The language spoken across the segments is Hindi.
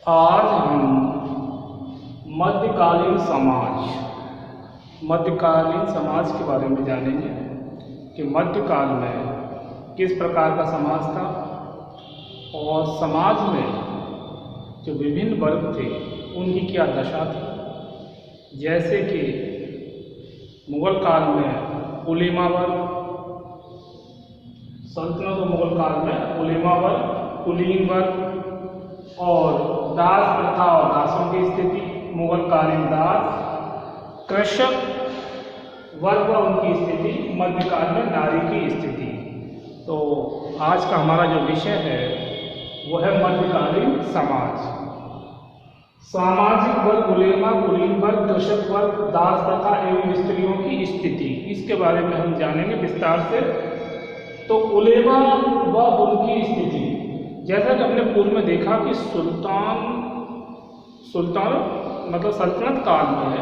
आज हम मध्यकालीन समाज के बारे में जानेंगे कि मध्यकाल में किस प्रकार का समाज था और समाज में जो विभिन्न वर्ग थे उनकी क्या दशा थी। जैसे कि मुगल काल में उलेमा वर्ग, सल्तनत और मुगल काल में उलेमा वर्ग, कुलीन वर्ग और दास प्रथा और दासों की स्थिति, मुगल कालीन दास, कृषक वर्ग व उनकी स्थिति, मध्यकाल में नारी की स्थिति। तो आज का हमारा जो विषय है वो है मध्यकालीन समाज। सामाजिक वर्ग, उलेमा, कुलीन वर्ग, कृषक वर्ग, दास प्रथा एवं स्त्रियों की स्थिति, इसके बारे में हम जानेंगे विस्तार से। तो उलेमा व उनकी स्थिति, जैसा कि हमने पूर्व में देखा कि सुल्तान मतलब सल्तनत काल में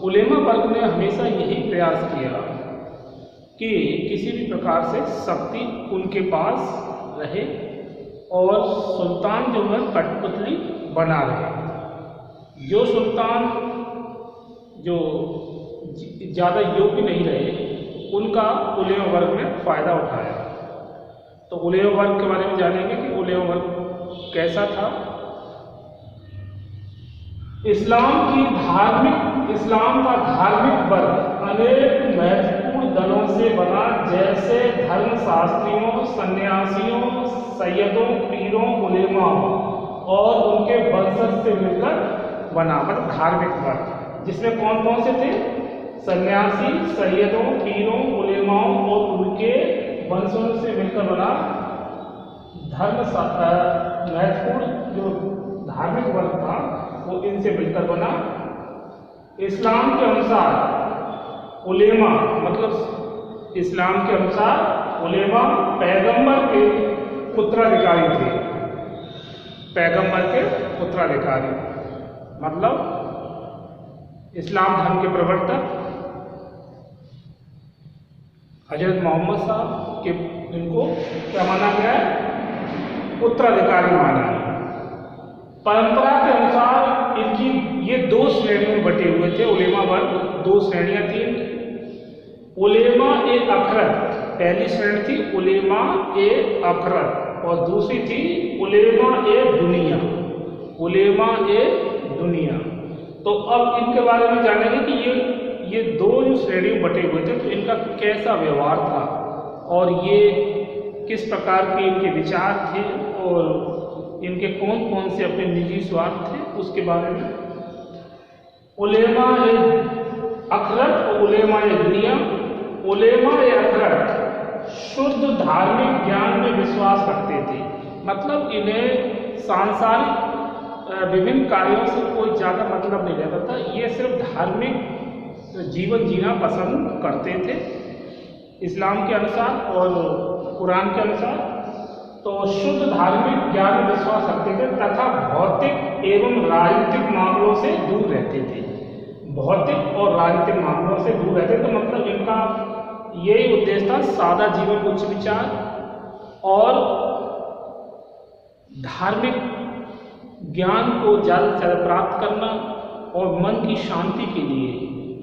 उलेमा वर्ग ने हमेशा यही प्रयास किया कि किसी भी प्रकार से शक्ति उनके पास रहे और सुल्तान जो है कठपुतली बना रहे। जो सुल्तान जो ज़्यादा योग्य नहीं रहे उनका उलेमा वर्ग ने फायदा उठाया। तो उलेमा वर्ग के बारे में जानेंगे कि उलेमा वर्ग कैसा था। इस्लाम का धार्मिक वर्ग अनेक महत्वपूर्ण दलों से बना, जैसे धर्मशास्त्रियों, सन्यासियों, सैयदों, पीरों, उलेमाओं और उनके वंशज से मिलकर बना। मतलब धार्मिक वर्ग जिसमें कौन कौन से थे? सन्यासी, सैयदों, पीरों, उलेमाओं और उनके वंशों से मिलकर बना महत्वपूर्ण जो धार्मिक वर्ग था वो इनसे मिलकर बना। इस्लाम के अनुसार उलेमा मतलब इस्लाम के अनुसार उलेमा पैगंबर के उत्तराधिकारी थे। पैगंबर के उत्तराधिकारी मतलब इस्लाम धर्म के प्रवर्तक हजरत मोहम्मद साहब के इनको क्या माना गया है? उत्तराधिकारी माना है। परंपरा के अनुसार इनकी ये दो श्रेणियों में बटे हुए थे। उलेमा वर्ग दो श्रेणियां थी। उलेमा ए अखरत, पहली श्रेणी थी उलेमा ए अखरत और दूसरी थी उलेमा ए दुनिया। उलेमा ए दुनिया। तो अब इनके बारे में जानेंगे कि ये दो जो श्रेणियों बटे हुए थे तो इनका कैसा व्यवहार था और ये किस प्रकार के इनके विचार थे और इनके कौन कौन से अपने निजी स्वार्थ थे उसके बारे में। उलेमा ए अखरत और उलेमा ए दुनिया। उलेमा ए अखरत शुद्ध धार्मिक ज्ञान में विश्वास रखते थे। मतलब इन्हें सांसारिक विभिन्न कार्यों से कोई ज़्यादा मतलब नहीं रहता था। ये सिर्फ धार्मिक जीवन जीना पसंद करते थे इस्लाम के अनुसार और कुरान के अनुसार। तो शुद्ध धार्मिक ज्ञान में विश्वास रखते थे तथा भौतिक एवं राजनीतिक मामलों से दूर रहते थे। भौतिक और राजनीतिक मामलों से दूर रहते थे मतलब इनका यही उद्देश्य था, सादा जीवन, उच्च विचार और धार्मिक ज्ञान को ज़्यादा से ज़्यादा प्राप्त करना और मन की शांति के लिए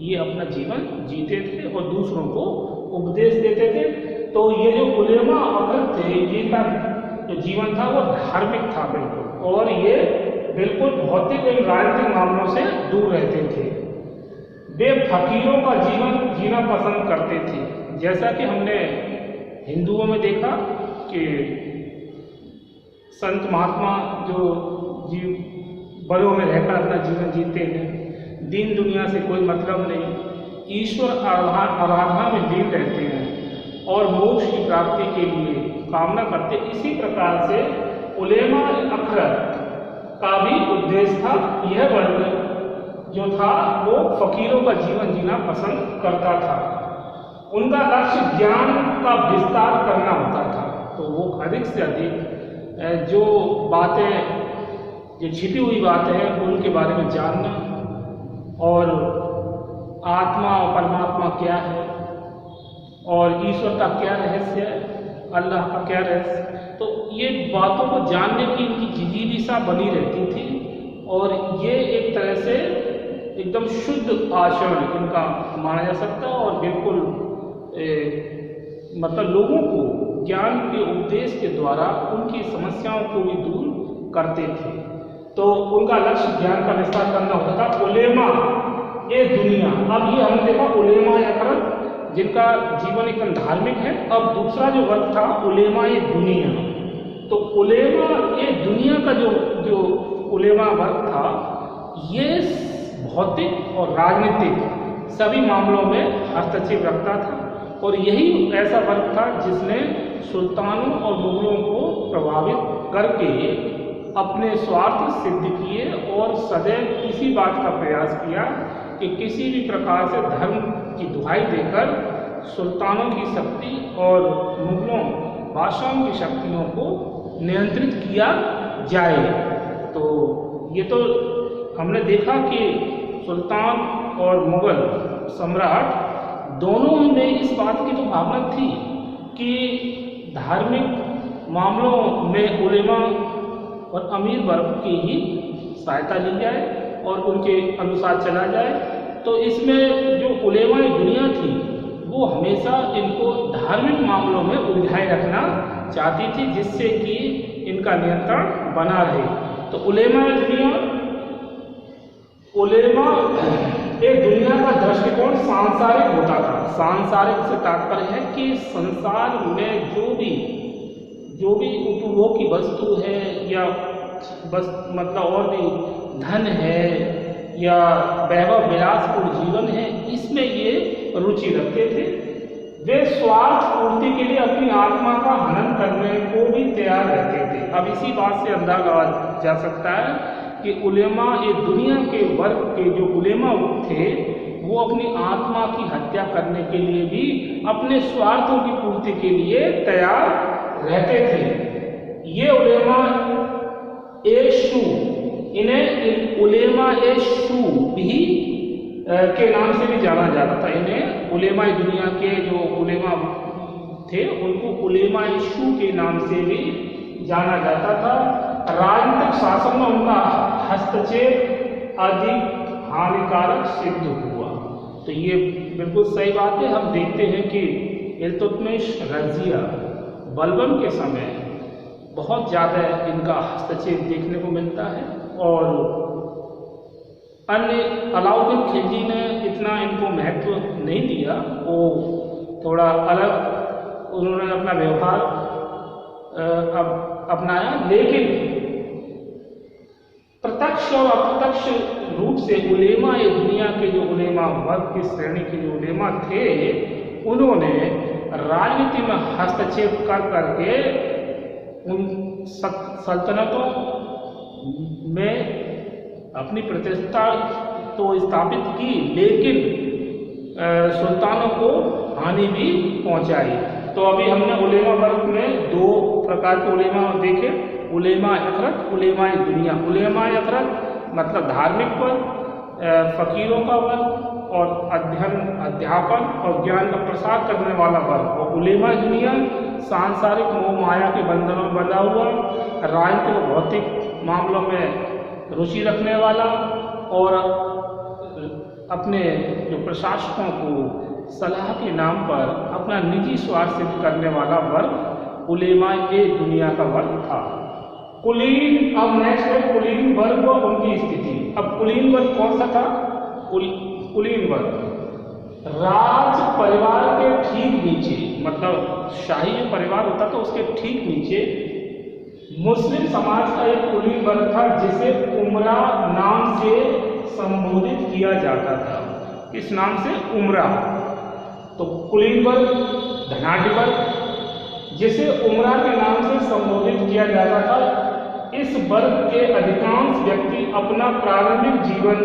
ये अपना जीवन जीते थे और दूसरों को उपदेश देते थे। तो ये जो उलेमा अखरत थे इनका जो जीवन था वो धार्मिक था बिल्कुल, और ये बिल्कुल भौतिक एवं राजनीतिक मामलों से दूर रहते थे। वे फकीरों का जीवन जीना पसंद करते थे। जैसा कि हमने हिंदुओं में देखा कि संत महात्मा जो वनों में रहकर अपना जीवन जीते हैं, दीन दुनिया से कोई मतलब नहीं, ईश्वर आराधना में लीन रहते हैं और मोक्ष की प्राप्ति के लिए कामना करते। इसी प्रकार से उलेमा अखरत का भी उद्देश्य था। यह वर्ग जो था वो फकीरों का जीवन जीना पसंद करता था। उनका लक्ष्य ज्ञान का विस्तार करना होता था। तो वो अधिक से अधिक जो बातें, जो छिपी हुई बातें हैं उनके बारे में जानना और आत्मा और परमात्मा क्या है और ईश्वर का क्या रहस्य है, अल्लाह का क्या रहस्य। तो ये बातों को जानने की इनकी जिजीविसा बनी रहती थी और ये एक तरह से एकदम शुद्ध आचरण इनका माना जा सकता है और बिल्कुल मतलब लोगों को ज्ञान के उपदेश के द्वारा उनकी समस्याओं को भी दूर करते थे। तो उनका लक्ष्य ज्ञान का विस्तार करना होता था। उलेमा ए दुनिया, अब ये हमने देखा उलेमा अकरत जिनका जीवन एकदम धार्मिक है। अब दूसरा जो वर्ग था उलेमा ए दुनिया। तो उलेमा ए दुनिया का जो उलेमा वर्ग था ये भौतिक और राजनीतिक सभी मामलों में हस्तक्षेप रखता था और यही ऐसा वर्ग था जिसने सुल्तानों और मुगलों को प्रभावित करके अपने स्वार्थ सिद्ध किए और सदैव इसी बात का प्रयास किया कि किसी भी प्रकार से धर्म की दुहाई देकर सुल्तानों की शक्ति और मुगलों बादशाहों की शक्तियों को नियंत्रित किया जाए। तो ये तो हमने देखा कि सुल्तान और मुगल सम्राट दोनों में इस बात की तो भावना थी कि धार्मिक मामलों में उलेमा और अमीर वर्ग की ही सहायता ली जाए और उनके अनुसार चला जाए। तो इसमें जो उलेमा दुनिया थी वो हमेशा इनको धार्मिक मामलों में उलझाए रखना चाहती थी जिससे कि इनका नियंत्रण बना रहे। तो उलेमा दुनिया का दृष्टिकोण सांसारिक होता था। सांसारिक से तात्पर्य है कि संसार में जो भी उपभोग की वस्तु है या बस मतलब और भी धन है या वैभव विलासपूर्ण जीवन है इसमें ये रुचि रखते थे। वे स्वार्थ पूर्ति के लिए अपनी आत्मा का हनन करने को भी तैयार रहते थे। अब इसी बात से अंदाजा लगाया जा सकता है कि उलेमा ये दुनिया के वर्ग के जो उलेमा थे वो अपनी आत्मा की हत्या करने के लिए भी अपने स्वार्थों की पूर्ति के लिए तैयार रहते थे। ये उलेमा ए शू, इन्हें उलेमा ए शू भी के नाम से भी जाना जाता था। इन्हें उलेमा दुनिया के जो उलेमा थे उनको उलेमा ए शू के नाम से भी जाना जाता था। राजनीतिक शासन में उनका हस्तक्षेप अधिक हानिकारक सिद्ध हुआ। तो ये बिल्कुल सही बात है। हम देखते हैं कि इल्तुतमिश रज़िया बलबन के समय बहुत ज़्यादा इनका हस्तक्षेप देखने को मिलता है और अन्य अलाउद्दीन खिलजी ने इतना इनको महत्व नहीं दिया। वो थोड़ा अलग उन्होंने अपना व्यवहार अपनाया, लेकिन प्रत्यक्ष और अप्रत्यक्ष रूप से उलेमा ये दुनिया के जो उलेमा वर्ग की श्रेणी के जो उलेमा थे उन्होंने राजनीति में हस्तक्षेप कर करके उन सल्तनतों में अपनी प्रतिष्ठा तो स्थापित की लेकिन सुल्तानों को हानि भी पहुंचाई। तो अभी हमने उलेमा वर्ग में दो प्रकार के उलेमा देखे, उलेमा अखरत, उलेमा दुनिया। उलेमा अखरत मतलब धार्मिक वर्ग, फकीरों का वर्ग और अध्यापन और ज्ञान का प्रसार करने वाला वर्ग, और उलेमा दुनिया सांसारिक मोह माया के बंधनों में बंधा हुआ, राजनीतिक और भौतिक मामलों में रुचि रखने वाला और अपने जो प्रशासकों को सलाह के नाम पर अपना निजी स्वार्थ सिद्ध करने वाला वर्ग उलेमा ए दुनिया का वर्ग था। कुलीन, अब नेक्स्ट है कुलीन वर्ग और उनकी स्थिति। अब कुलीन वर्ग कौन सा था? कुलीन वर्ग राज परिवार के ठीक नीचे, मतलब शाही जो परिवार होता था उसके ठीक नीचे मुस्लिम समाज का एक कुलीन वर्ग था जिसे उमरा नाम से संबोधित किया जाता था। किस नाम से? उमरा। तो कुलीन वर्ग धनाढ़ वर्ग जिसे उमरा के नाम से संबोधित किया जाता था। इस वर्ग के अधिकांश व्यक्ति अपना प्रारंभिक जीवन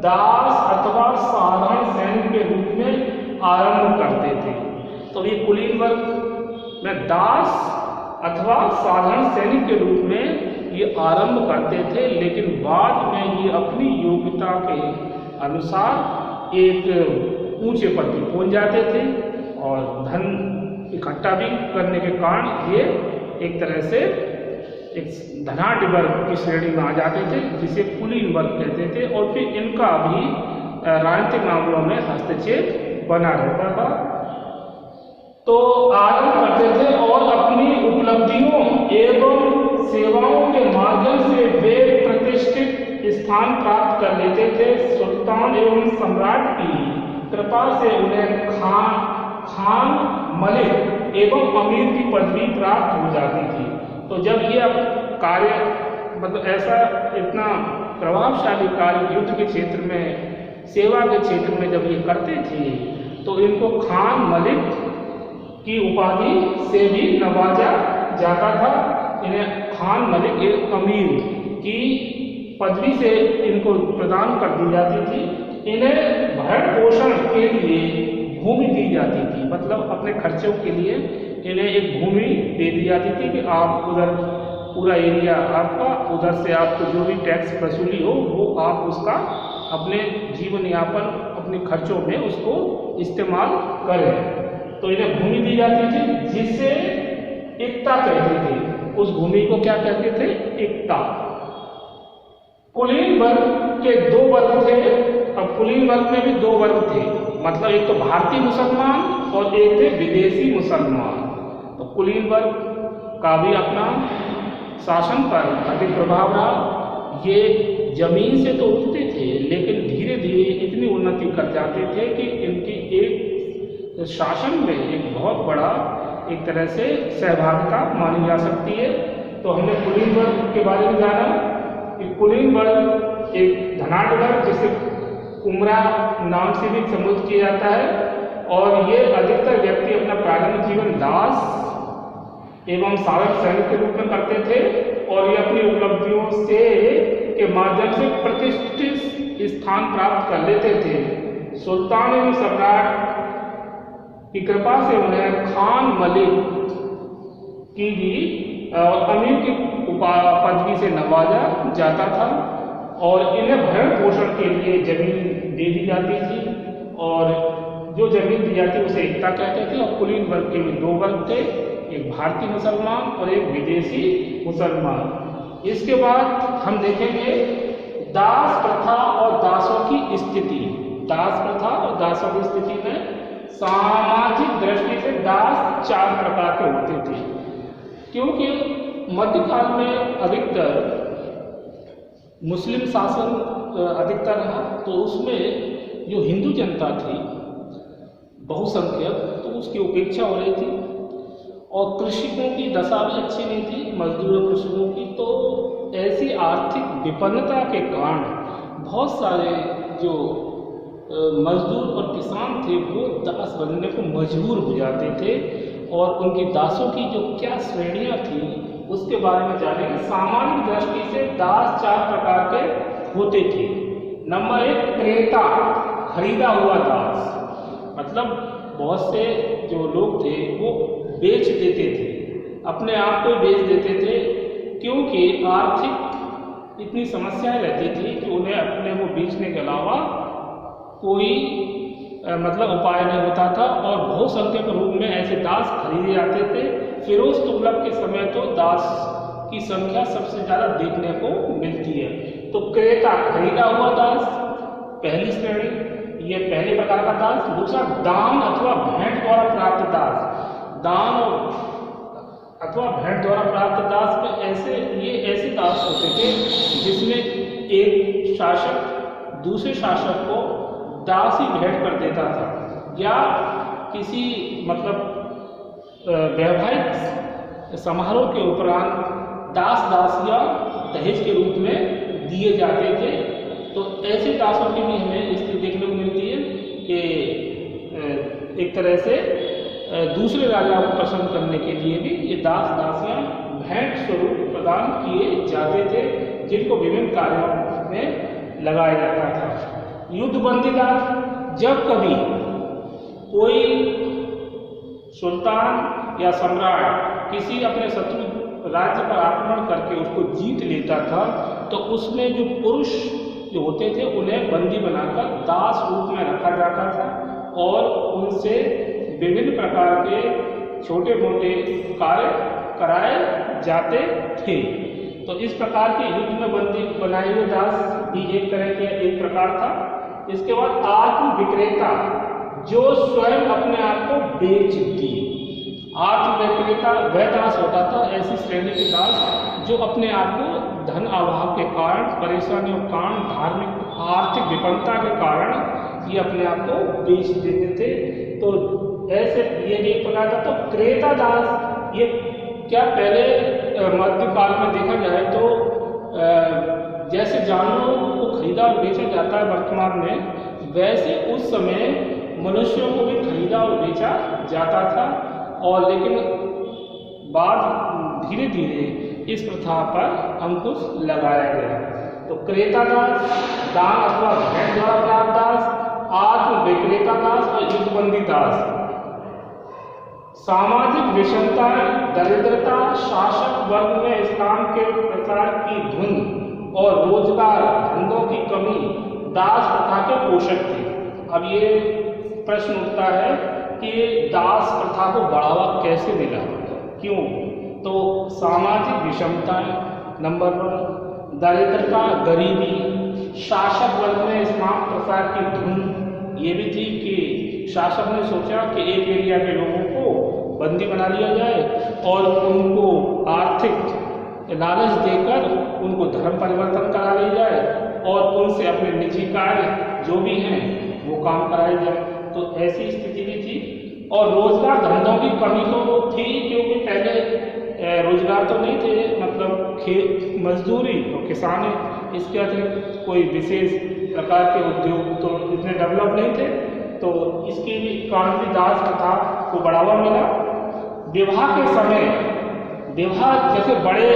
दास अथवा साधारण सैनिक के रूप में आरंभ करते थे। तो ये कुलीन वर्ग में दास अथवा साधारण सैनिक के रूप में ये आरंभ करते थे, लेकिन बाद में ये अपनी योग्यता के अनुसार एक ऊंचे पद पर पहुंच जाते थे और धन इकट्ठा भी करने के कारण ये एक तरह से एक धनाढ्य वर्ग की श्रेणी में आ जाते थे, जिसे कुलीन वर्ग कहते थे। और फिर इनका भी राजनीतिक मामलों में हस्तक्षेप बना रहता था। तो आदर करते थे और अपनी उपलब्धियों एवं सेवाओं के माध्यम से वे प्रतिष्ठित स्थान प्राप्त कर लेते थे। सुल्तान एवं सम्राट की कृपा से उन्हें खान मलिक एवं अमीर की पदवी प्राप्त हो जाती थी। तो जब ये कार्य मतलब ऐसा इतना प्रभावशाली कार्य युद्ध के क्षेत्र में, सेवा के क्षेत्र में जब ये करते थे, तो इनको खान मलिक की उपाधि से भी नवाजा जाता था। इन्हें खान मलिक एक अमीर की पदवी से इनको प्रदान कर दी जाती थी। इन्हें भरण पोषण के लिए भूमि दी जाती थी, मतलब अपने खर्चों के लिए इन्हें एक भूमि दे दी जाती थी कि आप उधर पूरा एरिया आपका, उधर से आपको जो भी टैक्स वसूली हो वो आप उसका अपने जीवन यापन अपने खर्चों में उसको इस्तेमाल करें। तो इन्हें भूमि दी जाती थी जिसे इक्ता कहते थे। उस भूमि को क्या कहते थे? इक्ता। कुलीन वर्ग के दो वर्ग थे। अब कुलीन वर्ग में भी दो वर्ग थे, मतलब एक तो भारतीय मुसलमान और एक थे विदेशी मुसलमान। तो कुलीन वर्ग का भी अपना शासन पर अधिक प्रभाव रहा। ये जमीन से तो उठते थे, लेकिन धीरे धीरे इतनी उन्नति कर जाते थे कि इनकी एक शासन में एक बहुत बड़ा एक तरह से सहभागिता मानी जा सकती है। तो हमने कुलीन वर्ग के बारे में जाना कि कुलीन वर्ग एक धनाढ्य वर्ग जिसे कुमरा नाम से भी संबोधित किया जाता है, और ये अधिकतर व्यक्ति अपना प्रारंभिक जीवन दास एवं साधक सैनिक के रूप में करते थे, और ये अपनी उपलब्धियों से के माध्यम से प्रतिष्ठित स्थान प्राप्त कर लेते थे। सुल्तान एवं सम्राट की कृपा से उन्हें खान मलिक की भी अमीर की पदवी से नवाजा जाता था, और इन्हें भरण पोषण के लिए जमीन दे दी जाती थी, और जो जमीन दी जाती उसे इक्ता कहते थे। और कुलीन वर्ग के भी दो वर्ग थे, एक भारतीय मुसलमान और एक विदेशी मुसलमान। इसके बाद हम देखेंगे दास प्रथा और दासों की स्थिति। दास प्रथा और दासों की स्थिति में सामाजिक दृष्टि से दास चार प्रकार के होते थे, क्योंकि मध्यकाल में अधिकतर मुस्लिम शासन अधिकतर रहा, तो उसमें जो हिंदू जनता थी बहुसंख्यक, तो उसकी उपेक्षा हो रही थी, और कृषकों की दशा भी अच्छी नहीं थी, मजदूर कृषकों की। तो ऐसी आर्थिक विपन्नता के कारण बहुत सारे जो मजदूर और किसान थे वो दास बनने को मजबूर हो जाते थे, और उनकी दासों की जो क्या श्रेणियां थी उसके बारे में जानेंगे। सामान्य दृष्टि से दास चार प्रकार के होते थे। नंबर एक, क्रेता, खरीदा हुआ दास, मतलब बहुत से जो लोग थे वो बेच देते थे, अपने आप को बेच देते थे, क्योंकि आर्थिक इतनी समस्याएं रहती थी कि उन्हें अपने वो बेचने के अलावा कोई मतलब उपाय नहीं होता था, और बहुसंख्यक रूप में ऐसे दास खरीदे जाते थे। फिरोज तुगलक के समय तो दास की संख्या सबसे ज़्यादा देखने को मिलती है। तो क्रेता, खरीदा हुआ दास पहली श्रेणी, ये पहले प्रकार का दास। दूसरा, दान अथवा भेंट द्वारा प्राप्त दास। दान अथवा भेंट द्वारा प्राप्त दास में ऐसे दास होते थे जिसमें एक शासक दूसरे शासक को दास ही भेंट कर देता था, या किसी मतलब वैवाहिक समारोह के उपरांत दास दासियां दहेज के रूप में दिए जाते थे। तो ऐसे दासों की भी हमें स्थिति देखने को मिलती है कि एक तरह से दूसरे राजा को प्रसन्न करने के लिए भी ये दास दासियां भेंट स्वरूप प्रदान किए जाते थे, जिनको विभिन्न कार्यों में लगाया जाता था। युद्धबंदी दास, जब कभी कोई सुल्तान या सम्राट किसी अपने शत्रु राज्य पर आक्रमण करके उसको जीत लेता था, तो उसमें जो पुरुष जो होते थे उन्हें बंदी बनाकर दास रूप में रखा जाता था, और उनसे विभिन्न प्रकार के छोटे मोटे कार्य कराए जाते थे। तो इस प्रकार के युद्ध में बंदी बनाए हुए दास भी एक तरह के एक प्रकार था। इसके बाद आत्म विक्रेता, जो स्वयं अपने आप को बेच दिए। आत्म विक्रेता वह दास होता था, ऐसी श्रेणी के दास जो अपने आप को धन अभाव के कारण, परेशानियों के कारण, धार्मिक आर्थिक विपन्नता के कारण ये अपने आप को बेच देते थे। तो ऐसे ये एक प्रकार का। तो क्रेता दास ये क्या पहले मध्यकाल में देखा जाए तो जैसे जानवरों को खरीदा और बेचा जाता है वर्तमान में, वैसे उस समय मनुष्यों को भी खरीदा और बेचा जाता था। और लेकिन बाद धीरे धीरे इस प्रथा पर अंकुश लगाया गया। तो क्रेता दास, दान अथवा भेंट द्वारा प्राप्त दास, आत्म विक्रेता दास और युद्धबंदी दास। सामाजिक विषमता, दरिद्रता, शासक वर्ग में इस्लाम के प्रचार की धुन और रोजगार धंधों की कमी दास प्रथा के पोषक थे। अब ये प्रश्न उठता है कि दास प्रथा को बढ़ावा कैसे मिला, क्यों? तो सामाजिक विषमताएं नंबर 1, दरिद्रता, गरीबी, शासक वर्ग में इस्लाम प्रचार की धुन ये भी थी कि शासक ने सोचा कि एक एरिया के लोगों को बंदी बना लिया जाए और उनको आर्थिक लालच देकर उनको धर्म परिवर्तन करा लिया जाए और उनसे अपने निजी कार्य जो भी हैं वो काम कराए जाए। तो ऐसी स्थिति भी थी। और रोजगार धंधों की कमी तो थी, क्योंकि पहले रोजगार तो नहीं थे, मतलब खेत मजदूरी और किसानी, इसके अतिरिक्त कोई विशेष प्रकार के उद्योग तो इतने डेवलप नहीं थे। तो इसके कारण भी दास प्रथा को बढ़ावा मिला। विवाह के समय, विवाह जैसे बड़े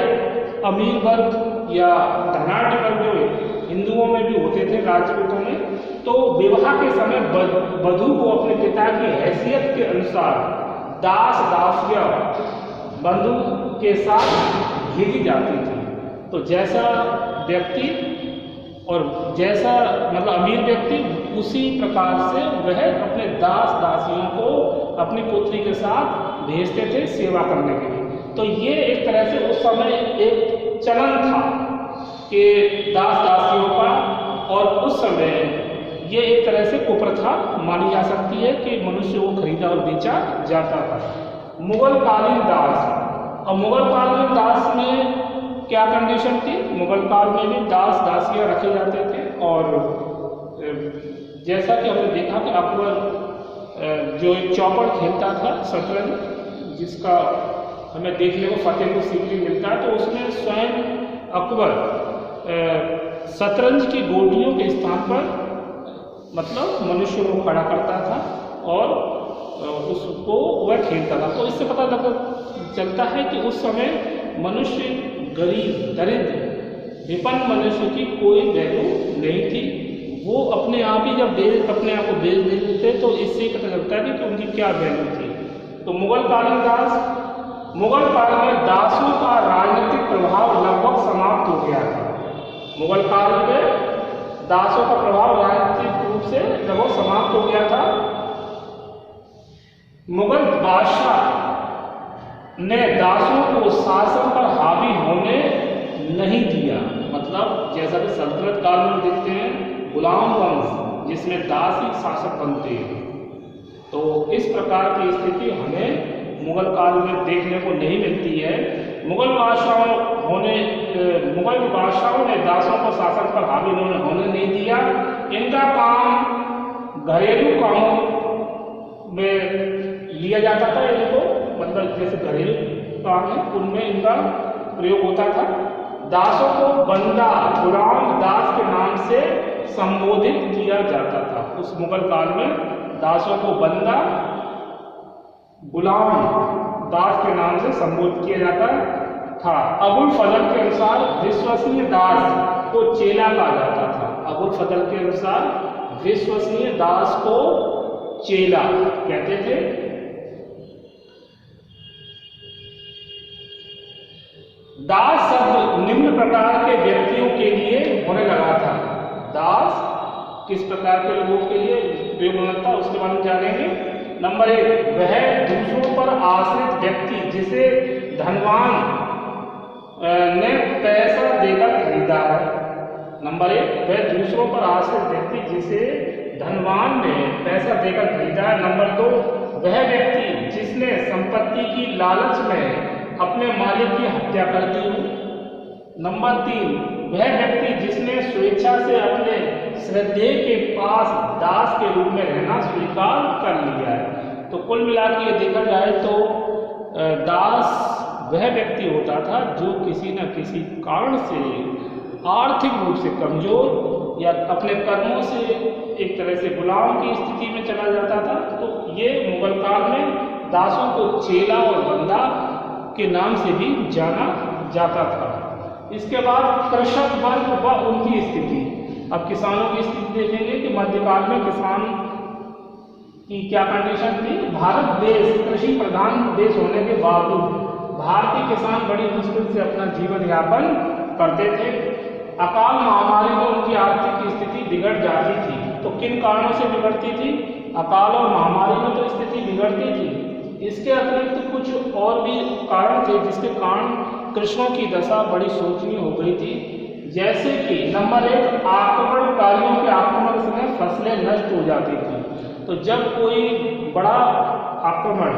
अमीर वर्ग या धनाढ़ वर्ग जो हिंदुओं में भी होते थे, राजपूतों में, तो विवाह के समय वधू को अपने पिता की हैसियत के अनुसार दास दासिया बंधु के साथ भेजी जाती थी। तो जैसा व्यक्ति और जैसा मतलब अमीर व्यक्ति, उसी प्रकार से वह अपने दास दासियों को अपनी पुत्री के साथ भेजते थे सेवा करने के लिए। तो ये एक तरह से उस समय एक चलन था कि दास दासियों का, और उस समय ये एक तरह से कुप्रथा मानी जा सकती है कि मनुष्य को खरीदा और बेचा जाता था। मुगल कालीन दास, और मुगल कालीन दास में क्या कंडीशन थी? मुगल काल में भी दास दासियां रखे जाते थे। और जैसा कि हमने देखा कि अकबर जो एक चौपड़ खेलता था शतरंज, जिसका हमें देखने को फतेहपुर सीकरी मिलता है, तो उसमें स्वयं अकबर शतरंज की गोटियों के स्थान पर मतलब मनुष्य को खड़ा करता था और उसको वह खेलता था। तो इससे पता चलता है कि उस समय मनुष्य गरीब, दरिद्र, विपन्न मनुष्य की कोई वैल्यू नहीं थी। वो अपने आप ही जब अपने आप को बेच देते थे, तो इससे पता चलता है कि उनकी क्या वैल्यू थी। तो मुगल कालीन दास, मुगल काल में दासों का राजनीतिक प्रभाव लगभग समाप्त हो गया था। मुगल काल में दासों का प्रभाव राजनीतिक रूप से लगभग समाप्त हो गया था। मुगल बादशाह ने दासों को शासन पर हावी होने नहीं दिया। मतलब जैसा कि सल्तनत काल में देखते हैं गुलाम वंश, जिसमें दास ही शासक बनते हैं। तो इस प्रकार की स्थिति हमें मुगल काल में देखने को नहीं मिलती है। मुगल बादशाहों ने दासों को शासन पर हावी होने नहीं दिया। इनका काम घरेलू कामों में लिया जाता था। इनको मतलब जैसे घरेलू काम है उनमें इनका प्रयोग होता था। दासों को बंदा, गुलाम, दास के नाम से संबोधित किया जाता था। उस मुगल काल में दासों को बंदा, गुलाम, दास के नाम से संबोधित किया जाता था। अबुल फजल के अनुसार विश्वसनीय दास को चेला कहा जाता था। अबुल फजल के अनुसार विश्वसनीय दास को चेला कहते थे। दास शब्द निम्न प्रकार के व्यक्तियों के लिए होने लगा था। दास किस प्रकार के लोगों के लिए प्रयोग होना था उसके बारे में जानेंगे। नंबर 1, वह दूसरों पर आश्रित व्यक्ति जिसे धनवान ने पैसा देकर खरीदा है। नंबर 1, वह दूसरों पर आश्रित व्यक्ति जिसे धनवान ने पैसा देकर खरीदा है। नंबर 2, वह व्यक्ति जिसने संपत्ति की लालच में अपने मालिक की हत्या कर दी हो। नंबर 3, वह व्यक्ति जिसने स्वेच्छा से अपने श्रद्धेय के पास दास के रूप में रहना स्वीकार कर लिया है। तो कुल मिलाकर ये देखा जाए तो दास वह व्यक्ति होता था जो किसी न किसी कारण से आर्थिक रूप से कमजोर या अपने कर्मों से एक तरह से गुलाम की स्थिति में चला जाता था। तो ये मुगल काल में दासों को चेला और बंदा के नाम से भी जाना जाता था। इसके बाद कृषक वर्ग व उनकी स्थिति। अब किसानों की स्थिति देखेंगे कि मध्यकाल में किसान की क्या कंडीशन थी। भारत देश कृषि प्रधान देश होने के बावजूद भारतीय किसान बड़ी मुश्किल से अपना जीवन यापन करते थे। अकाल महामारी में उनकी आर्थिक स्थिति बिगड़ जाती थी। तो किन कारणों से बिगड़ती थी? अकाल और महामारी में तो स्थिति बिगड़ती थी। इसके अतिरिक्त कुछ और भी कारण थे जिसके कारण कृषकों की दशा बड़ी शोचनीय हो गई थी। जैसे कि नंबर 1, आक्रमणकारियों के आक्रमण से फसलें नष्ट हो जाती थी। तो जब कोई बड़ा आक्रमण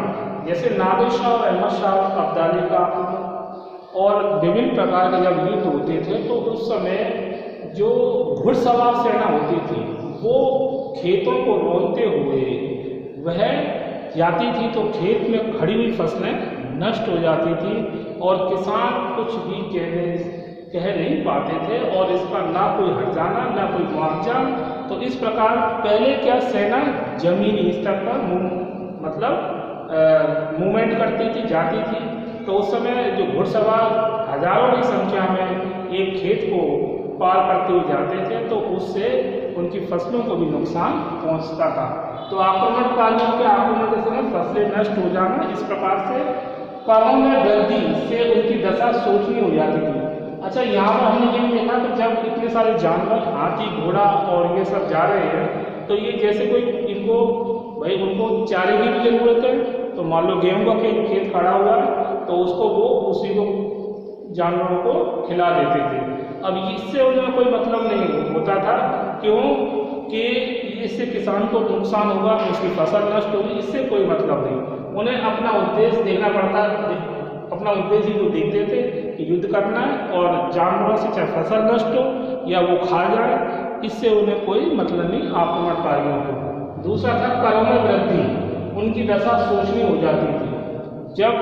जैसे नादिर शाह और अहमद शाह अब्दाली का और विभिन्न प्रकार के जब युद्ध होते थे तो उस समय जो घुड़सवार सेना होती थी वो खेतों को रोनते हुए वह जाती थी। तो खेत में खड़ी हुई फसलें नष्ट हो जाती थी और किसान कुछ भी कह नहीं पाते थे और इसका ना कोई हर्जाना ना कोई मुआवजा। तो इस प्रकार पहले क्या सेना जमीनी स्तर पर मतलब मूवमेंट करती थी, जाती थी। तो उस समय जो घुड़सवार हजारों की संख्या में एक खेत को पार करते हुए जाते थे तो उससे उनकी फसलों को भी नुकसान पहुंचता था। तो आक्रमणकारियों के आक्रमण के समय फसलें नष्ट हो जाना, इस प्रकार से करों में वृद्धि से उनकी दशा शोचनीय हो जाती थी। अच्छा, यहाँ पर हमने ये देखा कि जब इतने सारे जानवर हाथी घोड़ा और ये सब जा रहे हैं तो ये जैसे कोई इनको भाई उनको चारे की भी जरूरत है। तो मान लो गेहूं का खेत खड़ा हुआ है तो उसको वो उसी को जानवरों को खिला देते थे। अब इससे उन्हें कोई मतलब नहीं होता था। क्यों? कि इससे किसान को नुकसान होगा, उसकी फसल नष्ट होगी, इससे कोई मतलब नहीं। उन्हें अपना उद्देश्य देखना पड़ता, अपना उद्देश्य जो देखते थे कि युद्ध करना है और जानवरों से चाहे फसल नष्ट हो या वो खा जाए, इससे उन्हें कोई मतलब नहीं आक्रमणकारियों को। दूसरा था करों में वृद्धि, उनकी दशा शोचनीय हो जाती थी। जब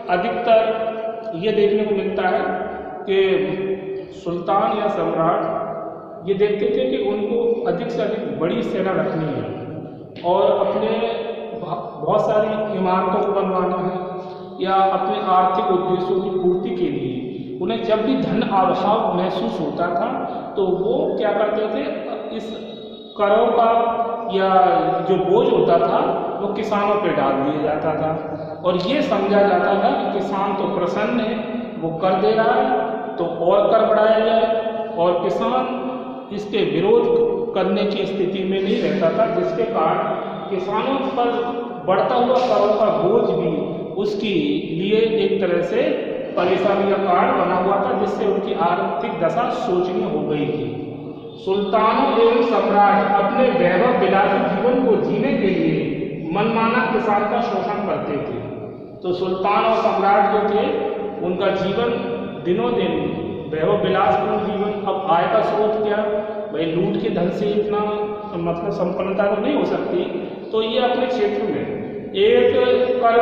अधिकतर ये देखने को मिलता है कि सुल्तान या सम्राट ये देखते थे कि उनको अधिक से अधिक बड़ी सेना रखनी है और अपने बहुत सारी इमारतों को बनवाना है या अपने आर्थिक उद्देश्यों की पूर्ति के लिए उन्हें जब भी धन अभाव महसूस होता था तो वो क्या करते थे, इस करों का या जो बोझ होता था वो किसानों पे डाल दिया जाता था और ये समझा जाता था कि किसान तो प्रसन्न है, वो कर दे रहा है तो और कर बढ़ाया जाए और किसान इसके विरोध करने की स्थिति में नहीं रहता था, जिसके कारण किसानों पर बढ़ता हुआ करों का बोझ भी उसकी लिए एक तरह से परेशानी का कारण बना हुआ था, जिससे उनकी आर्थिक दशा शोचनीय हो गई थी। सुल्तानों एवं सम्राट अपने वैभव विलासी जीवन को जीने के लिए मनमाना किसान का शोषण करते थे। तो सुल्तान और सम्राट जो थे उनका जीवन दिनों दिन वैभव विलासपूर्ण जीवन। अब आय का स्रोत क्या, भाई लूट के धन से इतना मतलब संपन्नता तो नहीं हो सकती, तो ये अपने क्षेत्र में एक कर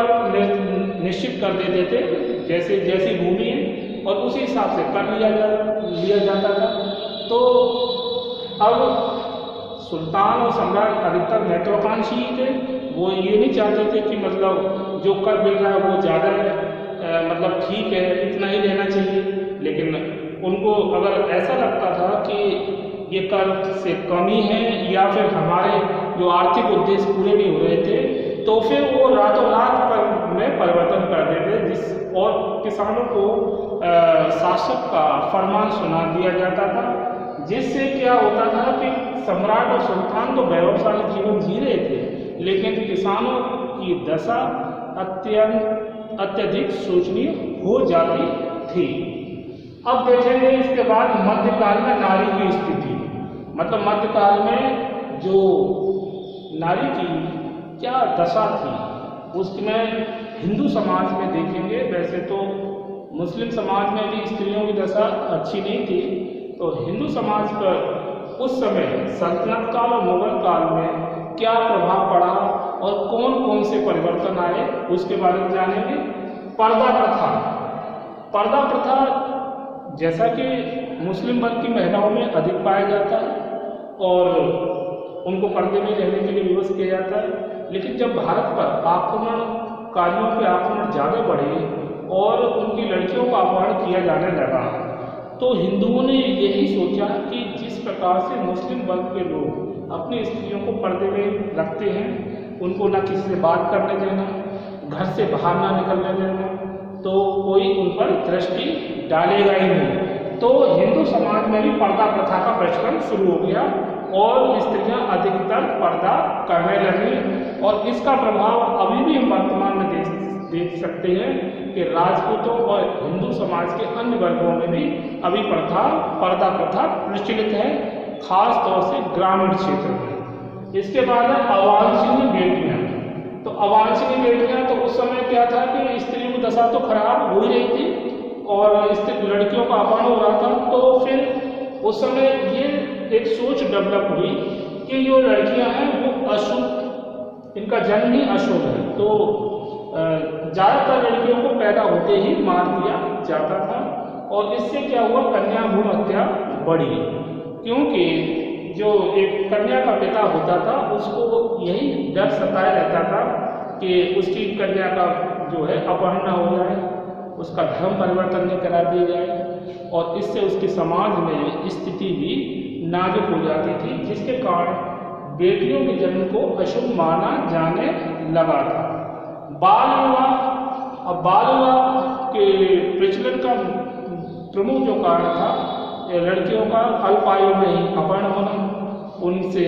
निश्चित कर देते थे, जैसी भूमि है और उसी हिसाब से कर लिया जाता था। तो अब सुल्तान और सम्राट अधिकतर महत्वाकांक्षी थे, वो ये नहीं चाहते थे कि मतलब जो कर मिल रहा है वो ज़्यादा है, मतलब ठीक है इतना ही लेना चाहिए। लेकिन उनको अगर ऐसा लगता था कि ये कर से कमी है या फिर हमारे जो आर्थिक उद्देश्य पूरे नहीं हो रहे थे तो फिर वो रातों रात कर में परिवर्तन कर देते और किसानों को शासक का फरमान सुना दिया जाता था, जिससे क्या होता था कि सम्राट और सुल्तान तो वैभवशाली जीवन जी रहे थे लेकिन किसानों की दशा अत्यधिक शोचनीय हो जाती थी। अब देखेंगे इसके बाद मध्यकाल में नारी की स्थिति, मतलब मध्यकाल में जो नारी की क्या दशा थी उसमें हिंदू समाज में देखेंगे। वैसे तो मुस्लिम समाज में भी स्त्रियों की दशा अच्छी नहीं थी, तो हिंदू समाज पर उस समय सल्तनत काल और मुगल काल में क्या प्रभाव पड़ा और कौन कौन से परिवर्तन आए उसके बारे में जानेंगे। पर्दा प्रथा, पर्दा प्रथा जैसा कि मुस्लिम वर्ग की महिलाओं में अधिक पाया जाता है और उनको पर्दे में रहने के लिए विवश किया जाता है, लेकिन जब भारत पर आक्रमणकारियों के आक्रमण ज़्यादा बढ़े और उनकी लड़कियों का अपहरण किया जाने लगा, तो हिंदुओं ने यही सोचा कि जिस प्रकार से मुस्लिम वर्ग के लोग अपनी स्त्रियों को पर्दे में रखते हैं, उनको ना किसी से बात करने देना, घर से बाहर ना निकलने देना, तो कोई उन पर दृष्टि डालेगा ही नहीं। तो हिंदू समाज में भी पर्दा प्रथा का प्रचलन शुरू हो गया और स्त्रियां अधिकतर पर्दा करने लगी और इसका प्रभाव अभी भी हम वर्तमान में देख सकते हैं कि राजपूतों और हिंदू समाज के अन्य वर्गों में भी अभी पर्दा प्रथा प्रचलित है, खास तौर से ग्रामीण क्षेत्र में। इसके बाद है अवांछनीय बेटियां। तो अवांछनीय बेटियां, तो उस समय क्या था कि स्त्रियों की दशा तो खराब हो ही रही थी और लड़कियों का अपहरण हो रहा था, तो फिर उस समय ये एक सोच डेवलप हुई कि जो लड़कियां हैं वो अशुभ, इनका जन्म ही अशुभ है, तो ज़्यादातर लड़कियों को पैदा होते ही मार दिया जाता था और इससे क्या हुआ, कन्या भ्रूण हत्या बढ़ी, क्योंकि जो एक कन्या का पिता होता था उसको यही डर सताया रहता था कि उसकी कन्या का जो है अपहरण हो जाए, उसका धर्म परिवर्तन नहीं करा दिया जाए और इससे उसके समाज में स्थिति भी नाजुक हो जाती थी, जिसके कारण बेटियों के जन्म को अशुभ माना जाने लगा था। बाल विवाह, अब बाल विवाह के प्रचलन का प्रमुख जो कारण था लड़कियों का अल्प आयु में ही अपहरण होना, उनसे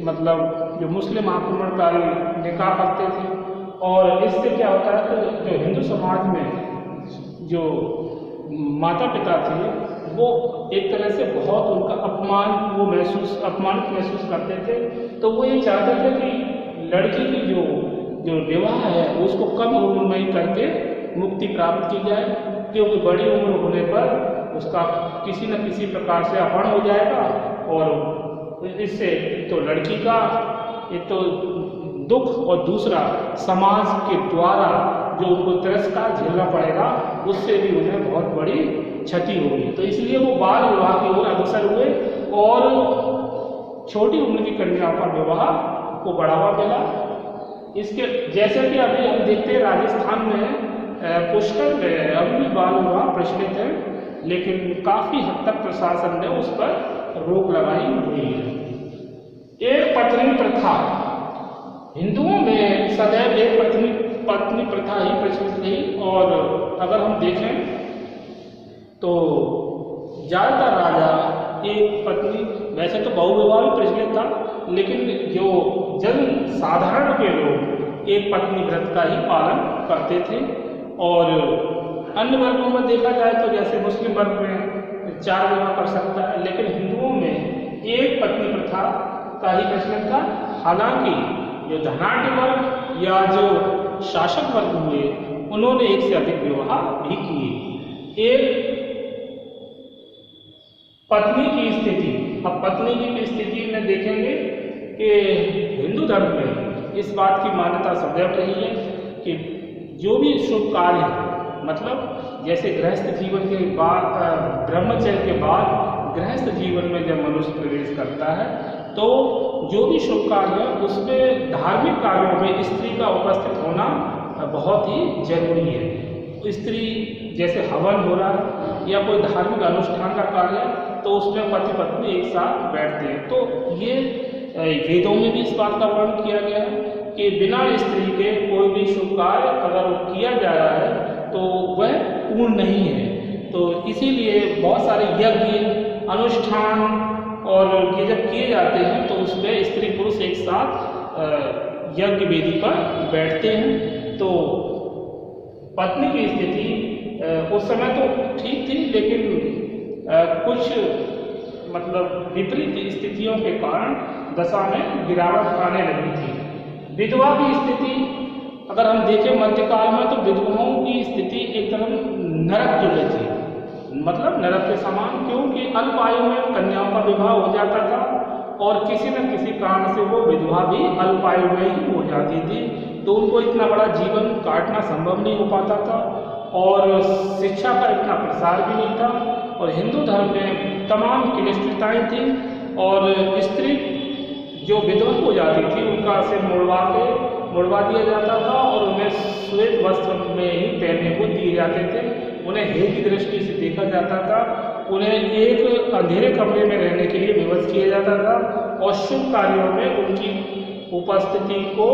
मतलब जो मुस्लिम आक्रमणकारी निकाह करते थे और इससे क्या होता है कि जो हिंदू समाज में जो माता पिता थे वो एक तरह से बहुत उनका अपमानित महसूस करते थे, तो वो ये चाहते थे कि लड़की की जो विवाह है उसको कम उम्र में ही करके मुक्ति प्राप्त की जाए, क्योंकि बड़ी उम्र होने पर उसका किसी न किसी प्रकार से अपहरण हो जाएगा और इससे तो लड़की का एक तो दुख और दूसरा समाज के द्वारा जो उनको तिरस्कार झेलना पड़ेगा, उससे भी उन्हें बहुत बड़ी क्षति होगी। तो इसलिए वो बाल विवाह की ओर अग्रसर हुए और छोटी उम्र की कन्याओं का विवाह को बढ़ावा मिला। इसके जैसे कि अभी हम देखते हैं राजस्थान में पुष्कर में अभी भी बाल विवाह प्रचलित है, लेकिन काफ़ी हद तक प्रशासन ने उस पर रोक लगाई हुई है। एक पत्नी प्रथा, हिंदुओं में सदैव एक पत्नी प्रथा ही प्रचलित रही और अगर हम देखें तो ज़्यादातर राजा एक पत्नी, वैसे तो बहुविवाह भी प्रचलित था, लेकिन जो जन साधारण के लोग एक पत्नी व्रत का ही पालन करते थे और अन्य वर्गों में देखा जाए तो जैसे मुस्लिम वर्ग में 4 विवाह कर सकता है, लेकिन हिंदुओं में एक पत्नी प्रथा का ही प्रचलन था। हालांकि जो धनाढ्य वर्ग या जो शासक वर्ग हुए उन्होंने एक से अधिक विवाह भी किए। एक पत्नी की स्थिति, अब पत्नी की स्थिति में देखेंगे कि हिंदू धर्म में इस बात की मान्यता सदैव रही है कि जो भी शुभ कार्य है, मतलब जैसे गृहस्थ जीवन के बाद, ब्रह्मचर्य के बाद गृहस्थ जीवन में जब मनुष्य प्रवेश करता है तो जो भी शुभ कार्य है उसमें धार्मिक कार्यों में स्त्री का उपस्थित होना बहुत ही जरूरी है। स्त्री जैसे हवन हो रहा है या कोई धार्मिक अनुष्ठान का कार्य है तो उसमें पति पत्नी एक साथ बैठते हैं। तो ये वेदों में भी इस बात का वर्णन किया गया है कि बिना स्त्री के कोई भी शुभ कार्य अगर किया जा रहा है तो वह पूर्ण नहीं है। तो इसीलिए बहुत सारे यज्ञ अनुष्ठान और ये जब किए जाते हैं तो उसमें स्त्री पुरुष एक साथ यज्ञ वेदी पर बैठते हैं। तो पत्नी की स्थिति उस समय तो ठीक थी, लेकिन कुछ मतलब विपरीत स्थितियों के कारण दशा में गिरावट आने लगी थी। विधवा की स्थिति अगर हम देखें मध्यकाल में, तो विधवाओं की स्थिति एक तरह नरक तुल्य थी, मतलब नरक के समान, क्योंकि अल्प आयु में कन्याओं का विवाह हो जाता था और किसी न किसी कारण से वो विधवा भी अल्प आयु में ही हो जाती थी। तो उनको इतना बड़ा जीवन काटना संभव नहीं हो पाता था और शिक्षा का इतना प्रसार भी नहीं था और हिंदू धर्म में तमाम क्लिष्टताएँ थी और स्त्री जो विधवा हो जाती थी उनका सिर मुड़वा दिया जाता था और उन्हें श्वेत वस्त्र में ही पहनने को दिए जाते थे। उन्हें हेय की दृष्टि से देखा जाता था, उन्हें एक अंधेरे कमरे में रहने के लिए विवश किया जाता था और शुभ कार्यों में उनकी उपस्थिति को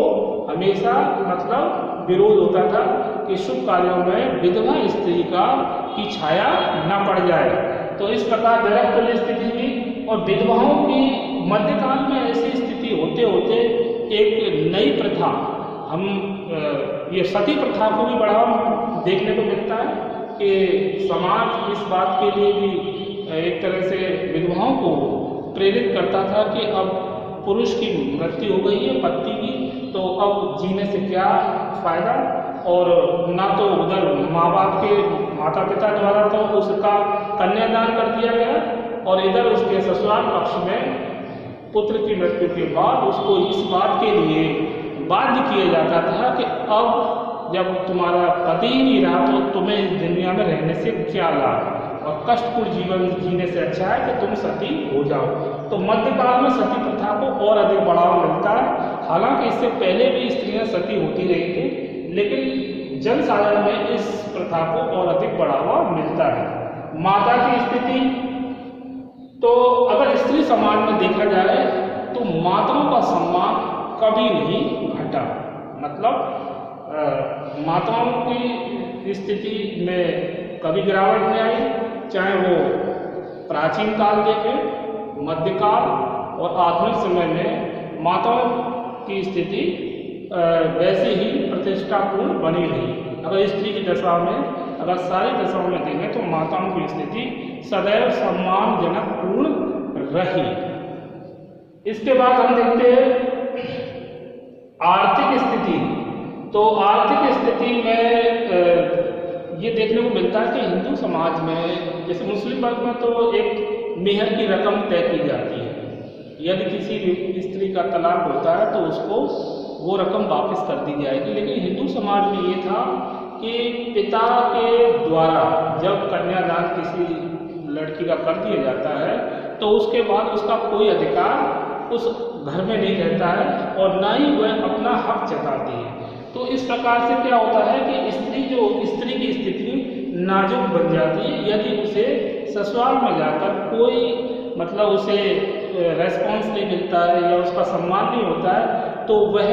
हमेशा मतलब विरोध होता था कि शुभ कार्यों में विधवा स्त्री की छाया न पड़ जाए। तो इस प्रकार नरक तुल्य स्थिति थी और विधवाओं की मध्यकाल में ऐसी स्थिति होते होते एक नई प्रथा, हम ये सती प्रथा को भी बढ़ावा देखने को मिलता है कि समाज इस बात के लिए भी एक तरह से विधवाओं को प्रेरित करता था कि अब पुरुष की मृत्यु हो गई है पति की, तो अब जीने से क्या फायदा। और ना तो उधर माँ बाप के माता पिता द्वारा तो उसका कन्यादान कर दिया गया और इधर उसके ससुराल पक्ष में पुत्र की मृत्यु के बाद उसको इस बात के लिए बाध्य किया जाता था कि अब जब तुम्हारा पति ही नहीं रहा तो तुम्हें इस दुनिया में रहने से क्या लाभ और कष्टपूर्ण जीवन जीने से अच्छा है कि तुम सती हो जाओ। तो मध्यकाल में सती प्रथा को और अधिक बढ़ावा मिलता है। हालांकि इससे पहले भी स्त्रियां सती होती रही थी, लेकिन जन साधारण में इस प्रथा को और अधिक बढ़ावा मिलता है। माता की स्थिति तो अगर स्त्री समाज में देखा जाए तो माताओं का सम्मान कभी नहीं घटा, मतलब माताओं की स्थिति में कभी गिरावट नहीं आई, चाहे वो प्राचीन काल देखें, मध्यकाल और आधुनिक समय में माताओं की स्थिति वैसे ही प्रतिष्ठापूर्ण बनी रही। अगर स्त्री की दशा में अगर सारी दशाओं में देखें तो माताओं की स्थिति सदैव सम्मानजनक पूर्ण रही। इसके बाद हम देखते हैं आर्थिक स्थिति। तो आर्थिक स्थिति में ये देखने को मिलता है कि हिंदू समाज में जैसे मुस्लिम वर्ग में तो एक मेहर की रकम तय की जाती है, यदि किसी भी स्त्री का तलाक होता है तो उसको वो रकम वापस कर दी जाएगी। लेकिन हिंदू समाज में ये था कि पिता के द्वारा जब कन्यादान किसी लड़की का कर दिया जाता है तो उसके बाद उसका कोई अधिकार उस घर में नहीं रहता है और ना ही वह अपना हक जताती है। तो इस प्रकार से क्या होता है कि स्त्री की स्थिति नाजुक बन जाती है। यदि उसे ससुराल में जाकर कोई मतलब उसे रेस्पॉन्स नहीं मिलता है या उसका सम्मान नहीं होता है तो वह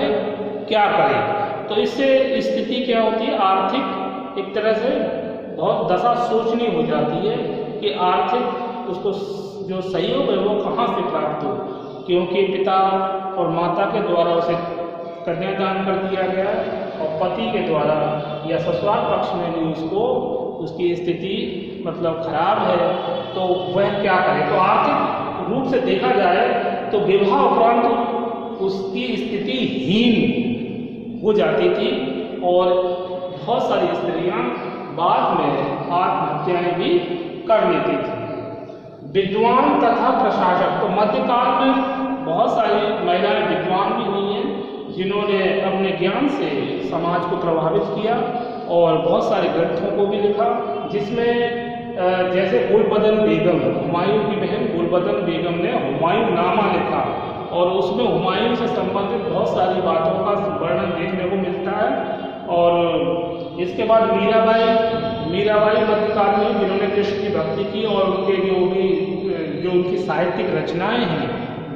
क्या करे। तो इससे स्थिति क्या होती है, आर्थिक एक तरह से बहुत दशा सोचनी हो जाती है कि आर्थिक उसको जो सहयोग है वो कहाँ से प्राप्त हो, क्योंकि पिता और माता के द्वारा उसे कन्यादान कर दिया गया और पति के द्वारा या ससुराल पक्ष में भी उसको उसकी स्थिति मतलब खराब है तो वह क्या करे। तो आर्थिक रूप से देखा जाए तो विवाह उपरांत उसकी स्थिति हीन हो जाती थी और बहुत सारी स्त्रियां बाद में आत्महत्याएं भी कर लेती थी। विद्वान तथा प्रशासक, तो मध्यकाल में बहुत सारी महिलाएं विद्वान भी हुई हैं जिन्होंने अपने ज्ञान से समाज को प्रभावित किया और बहुत सारे ग्रंथों को भी लिखा, जिसमें जैसे गुलबदन बेगम, हुमायूं की बहन गुलबदन बेगम ने हुमायूं नामा लिखा और उसमें हुमायूं से संबंधित बहुत सारी बातों का वर्णन देखने को मिलता है। और इसके बाद मीराबाई मध्यकाल में जिन्होंने कृष्ण की भक्ति की और उनके जो उनकी साहित्यिक रचनाएं हैं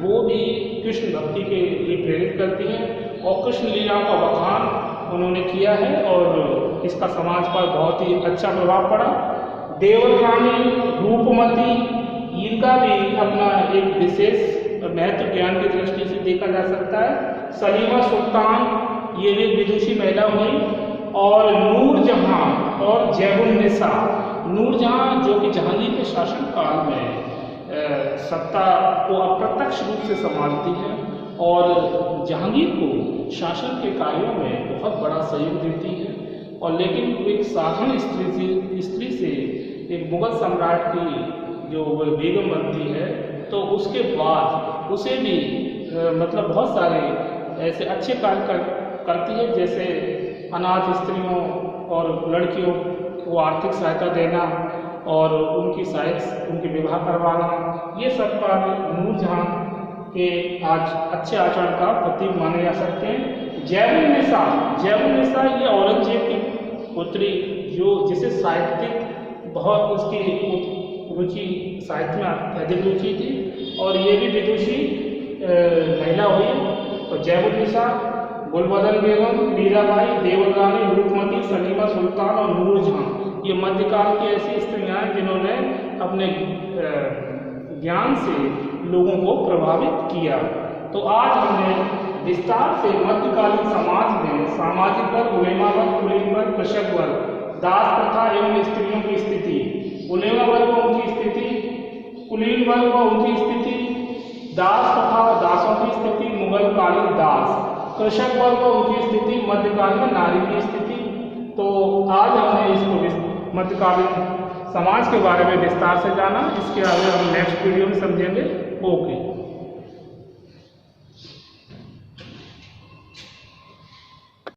वो भी कृष्ण भक्ति के लिए प्रेरित करती हैं और कृष्ण लीला का बखान उन्होंने किया है और इसका समाज पर बहुत ही अच्छा प्रभाव पड़ा। देवरानी रूपमती, इनका भी अपना एक विशेष महत्व ज्ञान की दृष्टि से देखा जा सकता है। सलीमा सुल्तान ये भी विदुषी महिला हुई, और नूरजहां और जैबुन्निसा। नूरजहां जो कि जहांगीर के शासनकाल में सत्ता को अप्रत्यक्ष रूप से संभालती है और जहांगीर को शासन के कार्यों में बहुत बड़ा सहयोग देती है, और लेकिन वो एक साधारण स्त्री से एक मुगल सम्राट की जो बेगम बनती है, तो उसके बाद उसे भी मतलब बहुत सारे ऐसे अच्छे कार्य करती है, जैसे अनाथ स्त्रियों और लड़कियों को आर्थिक सहायता देना और उनके विवाह करवाना। ये सब कार्य नूरजहां के आज अच्छे आचरण का प्रतीक माने जा सकते हैं। जैबुन्निसा ये औरंगजेब की पुत्री, जिसे साहित्यिक बहुत उसकी रुचि साहित्य में अधिक रुचि थी, और ये भी विदुषी महिला हुई। और जैबुन्निसा, गुलबदन बेगम, मीराबाई, देवल रानी, रूपमती, सलीमा सुल्तान और नूरजहां ये मध्यकाल की ऐसी स्त्रियां हैं जिन्होंने अपने ज्ञान से लोगों को प्रभावित किया। तो आज हमने विस्तार से मध्यकालीन समाज में सामाजिक वर्ग, उलेमा वर्ग, कुलीन वर्ग, कृषक वर्ग, दास प्रथा एवं स्त्रियों की स्थिति, उलेमा वर्ग व उनकी स्थिति, कुलीन वर्ग व उनकी स्थिति, दास प्रथा व दासों की स्थिति, मुगलकालीन दास, कृषक वर्ग व उनकी स्थिति, मध्यकाल में नारी की स्थिति। तो आज हमने इसको मध्यकालीन समाज के बारे में विस्तार से जाना। इसके आगे हम नेक्स्ट वीडियो में समझेंगे। ओके।